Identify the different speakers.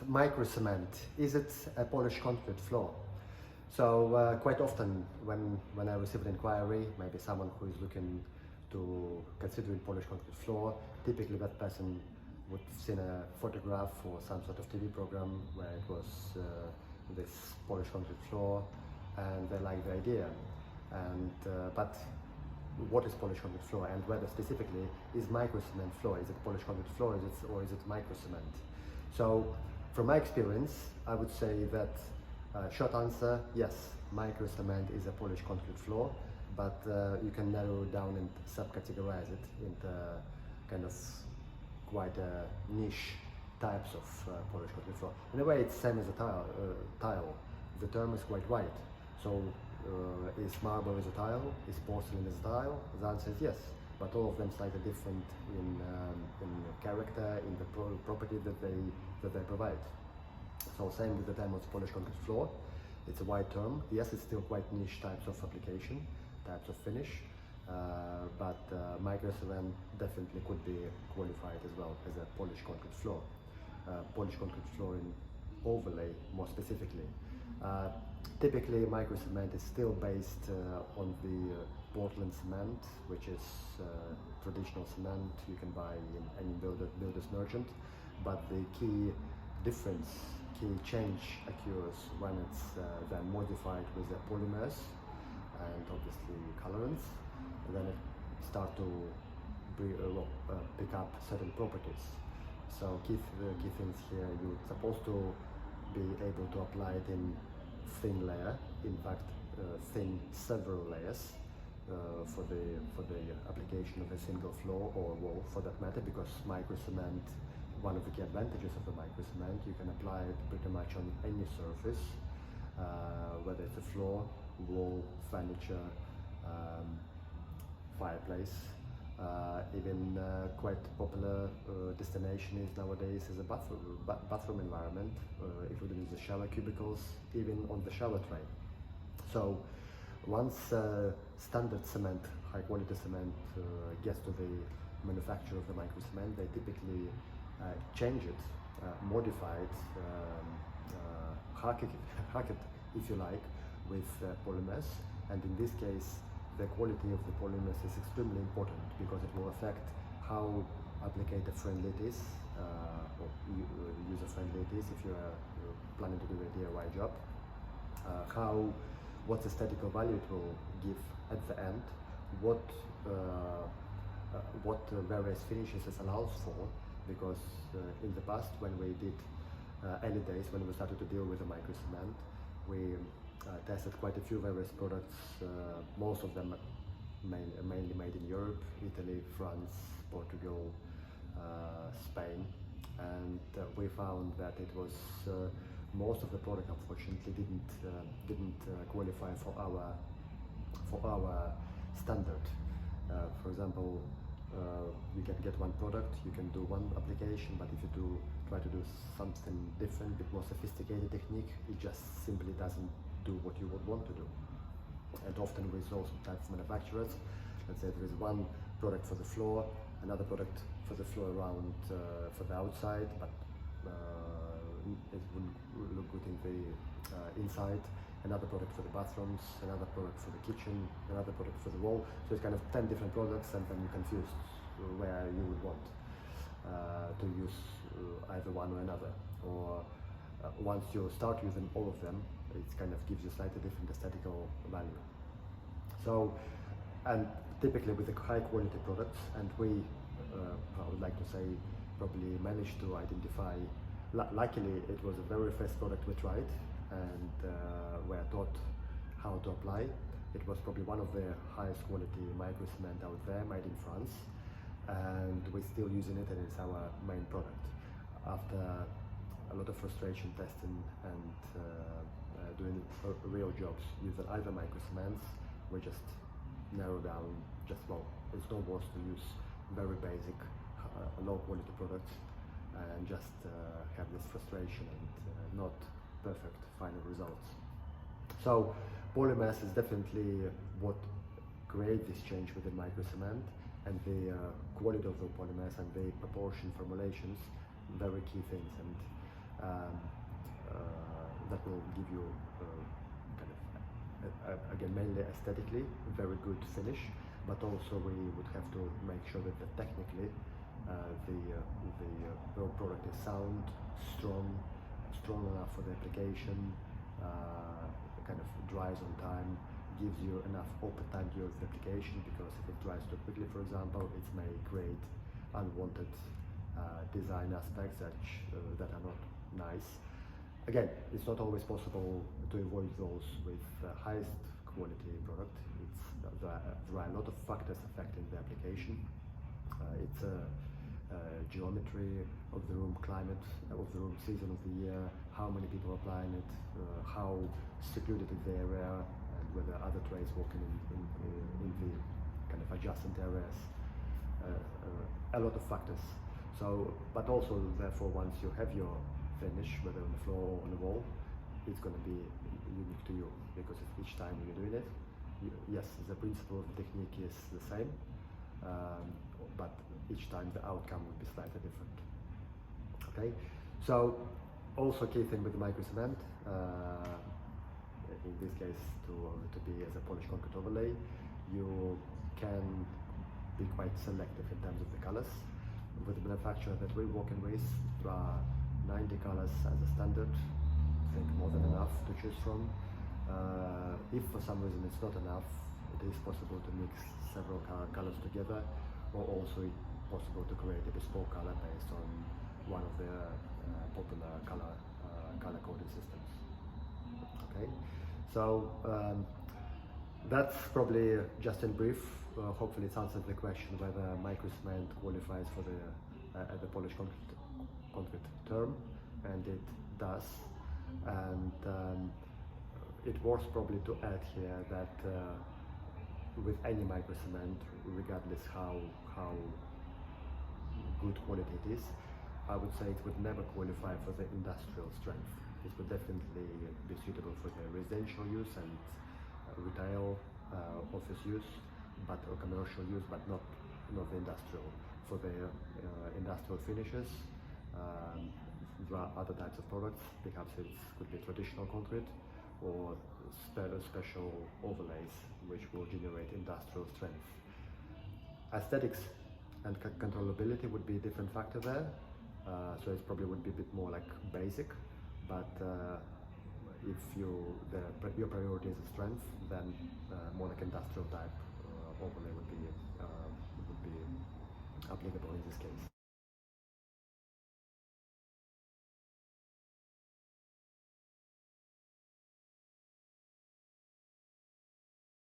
Speaker 1: microcement, is it a polished concrete floor? So quite often when I receive an inquiry, maybe someone who is looking to considering polished concrete floor, typically that person would have seen a photograph or some sort of TV program where it was this polished concrete floor, and they like the idea. And but what is polished concrete floor, and whether specifically is microcement floor, is it polished concrete floor, or is it microcement? So from my experience, I would say that short answer, yes, microcement is a polished concrete floor, but you can narrow it down and subcategorize it into kind of quite niche types of polished concrete floor. In a way, it's same as a tile. The term is quite wide. So is marble is a tile? Is porcelain is a tile? The answer is yes, but all of them slightly different in character, in the property that they provide. So same with the term of polished concrete floor. It's a wide term. Yes, it's still quite niche types of application, types of finish, but microcement definitely could be qualified as well as a polished concrete floor. Polished concrete floor in overlay more specifically. Typically microcement is still based on the Portland cement, which is traditional cement you can buy in any builder's merchant, but the key difference, key change occurs when it's then modified with the polymers and obviously colorants, and then it start to pick up certain properties. So key things here, you're supposed to be able to apply it in thin layer, in fact thin several layers for the application of a single floor or wall for that matter, because microcement, one of the key advantages of the microcement, you can apply it pretty much on any surface, whether it's a floor, wall, furniture, fireplace. Even quite popular destination is nowadays is a bathroom environment, including the shower cubicles, even on the shower tray. So once standard cement, high quality cement gets to the manufacturer of the microcement, they typically change it, modify it, hack it if you like, with polymers, and in this case the quality of the polymers is extremely important because it will affect how applicator friendly it is, or user friendly it is if you are planning to do a DIY job, what aesthetical value it will give at the end, what various finishes it allows for, because in the past when we did early days, when we started to deal with the microcement, we tested quite a few various products, most of them mainly made in Europe, Italy, France, Portugal, Spain, and we found that it was most of the product unfortunately didn't qualify for our standard. For example, you can get one product, you can do one application, but if you try to do something different, a bit more sophisticated technique, it just simply doesn't do what you would want to do. And often with those types of manufacturers, let's say there is one product for the floor, another product for the floor around for the outside, but it wouldn't look good in the inside, another product for the bathrooms, another product for the kitchen, another product for the wall. So it's kind of 10 different products, and then you're confused where you would want to use either one or another. Or once you start using all of them, it kind of gives you slightly different aesthetical value. So, and typically with the high quality products, and we, I would like to say, probably managed to identify, luckily it was a very first product we tried, and were taught how to apply. It was probably one of the highest quality microcement out there, made in France, and we're still using it, and it's our main product. After a lot of frustration testing and doing real jobs using either microcements, we just narrow down, it's no worse to use very basic, low quality products and just have this frustration and not perfect final results. So polymers is definitely what creates this change within microcement, and the quality of the polymers and the proportion formulations, very key things. And um, that will give you again, mainly aesthetically, very good finish, but also we would have to make sure that technically the product is sound, strong enough for the application, kind of dries on time, gives you enough open time during the application, because if it dries too quickly, for example, it may create unwanted design aspects that are not nice. Again, it's not always possible to avoid those with highest quality product. There are a lot of factors affecting the application. It's geometry of the room, climate of the room, season of the year, how many people are applying it, how secluded is the area, and whether other trades working in the kind of adjacent areas. A lot of factors. So, but also, therefore, once you have your finish, whether on the floor or on the wall, it's going to be unique to you, because each time you're doing it, yes, the principle of the technique is the same, but each time the outcome will be slightly different. Okay, so also key thing with the Microcement, in this case to be as a polished concrete overlay, you can be quite selective in terms of the colors. With the manufacturer that we're working with, there are 90 colors as a standard. I think more than enough to choose from. If for some reason it's not enough, it is possible to mix several colors together, or also possible to create a bespoke color based on one of the popular color coding systems. Okay, so that's probably just in brief. Hopefully it answers the question whether Microcement qualifies for the polished concrete term, and it does. And it was probably to add here that with any Microcement, regardless how good quality it is, I would say it would never qualify for the industrial strength. It would definitely be suitable for the residential use and retail, office use, or commercial use, but not the industrial. For the industrial finishes, there are other types of products. Perhaps it could be traditional concrete or special overlays which will generate industrial strength. Aesthetics and controllability would be a different factor there, so it probably would be a bit more like basic, but if your priority is strength, then more like industrial type overlay would be applicable in this case.